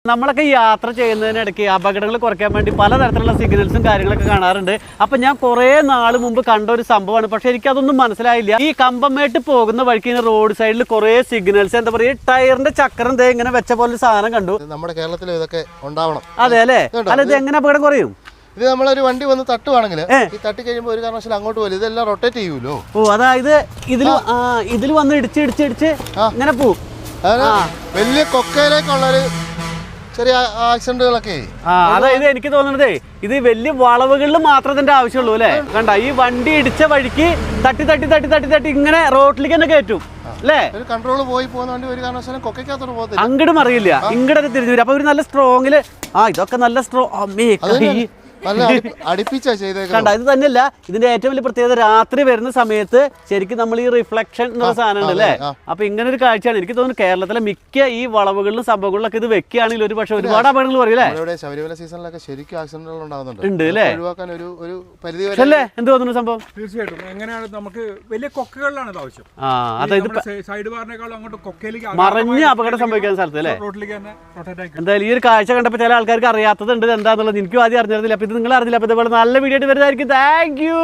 നമ്മളൊക്കെ യാത്ര ചെയ്യുന്നതിനിടയ്ക്ക് അപകടങ്ങൾ കുറയ്ക്കാൻ വേണ്ടി പലതരത്തിലുള്ള സിഗ്നൽസും കാര്യങ്ങളൊക്കെ കാണാറുണ്ട്. അപ്പം ഞാൻ കുറേ നാൾ മുമ്പ് കണ്ട ഒരു സംഭവമാണ്. പക്ഷേ എനിക്കതൊന്നും മനസ്സിലായില്ല. ഈ കമ്പമേട്ട് പോകുന്ന വഴിക്ക് റോഡ് സൈഡിൽ കുറേ സിഗ്നൽസ്, എന്താ പറയുക, ടയറിന്റെ ചക്രം ഇങ്ങനെ വെച്ച പോലെ സാധനം കണ്ടു. നമ്മുടെ കേരളത്തിൽ ഇതൊക്കെ ഉണ്ടാവണം. അതെ അല്ലേ? അല്ല, ഇത് എങ്ങനെ അപകടം കുറയും? ഇത് നമ്മളൊരു വണ്ടി വന്ന് തട്ടുവാണെങ്കിൽ ഈ തട്ടി കഴിയുമ്പോൾ ഒരു കാരണവശാലും അങ്ങോട്ട് പോലും ഇതെല്ലാം റൊട്ടേറ്റ് ചെയ്യൂലോ. ഓ, അതായത് ഇതിൽ വന്ന് ഇടിച്ച് ഇങ്ങനെ പോവും. വലിയ കൊക്കയിലേക്കുള്ളൊരു ചെറിയ ആക്സിഡന്റുകളൊക്കെ. അതായത് എനിക്ക് തോന്നുന്നതേ ഇത് വലിയ വളവുകളിൽ മാത്രം ഇതിന്റെ ആവശ്യമുള്ളൂ അല്ലേ? കണ്ട, ഈ വണ്ടി ഇടിച്ച വഴിക്ക് തട്ടി ഇങ്ങനെ റോഡിലേക്ക് തന്നെ കയറ്റും അല്ലേ? ഒരു കൺട്രോൾ പോയി പോകുന്ന വണ്ടി ഒരു കാരണവശാലും കൊക്കയ്ക്കകത്തോട്ട് പോകത്തില്ല. അങ്ങോട്ടും അറിയില്ല, ഇങ്ങോട്ടൊക്കെ തിരിഞ്ഞു വരും. അപ്പൊ ഒരു നല്ല സ്ട്രോങ്ങില് ഇതൊക്കെ നല്ല അടുപ്പിച്ചാ ചെയ്തേക്കുന്നത്. കണ്ട, ഇത് തന്നെയല്ല, ഇതിന്റെ ഏറ്റവും വലിയ പ്രത്യേകത രാത്രി വരുന്ന സമയത്ത് ശരിക്കും നമ്മൾ ഈ റിഫ്ലക്ഷൻ എന്ന സാധനം ഉണ്ട് അല്ലേ? അപ്പൊ ഇങ്ങനെ ഒരു കാഴ്ചയാണ്. എനിക്ക് തോന്നുന്നു കേരളത്തിലെ മിക്ക ഈ വളവുകളിലും സംഭവങ്ങളിലൊക്കെ ഇത് വെക്കുകയാണെങ്കിൽ ഒരു പക്ഷേ ഒരുപാട് അപകടങ്ങൾ പറയില്ലേ? ശബരിമല സീസണിലൊക്കെ ശരിക്കും ആക്സിഡന്റുകൾ ഉണ്ടാകുന്നുണ്ട് അല്ലേ? ഒഴിവാക്കാൻ ഒരു പരിധി അല്ലേ? എന്ത് തോന്നുന്നു സംഭവം? തീർച്ചയായിട്ടും എങ്ങനെയാണ് നമുക്ക് വലിയ കൊക്കകളിലാണ് ഇത് ആവശ്യം. അതായത് സൈഡ് ബാറിനേക്കാളും അങ്ങോട്ട് കൊക്കയിലേക്ക് മറിഞ്ഞ് അപകടം സംഭവിക്കുന്ന സ്ഥലത്ത് അല്ലേ? റോഡിലേക്ക് തന്നെ റൊട്ടേറ്റ് ആക്കി. എന്തായാലും ഈ ഒരു കാഴ്ച കണ്ടപ്പോൾ ചില ആൾക്കാർക്ക് അറിയാത്തതുണ്ട് എന്താന്നുള്ളത്. എനിക്കും ആദ്യം അറിഞ്ഞിരുന്നില്ല. അപ്പൊ ഇത് നിങ്ങൾ അറിഞ്ഞില്ല. അപ്പൊ ഇതുപോലെ നല്ല വീഡിയോ ആയിട്ട് വരുന്നതായിരിക്കും. Thank you.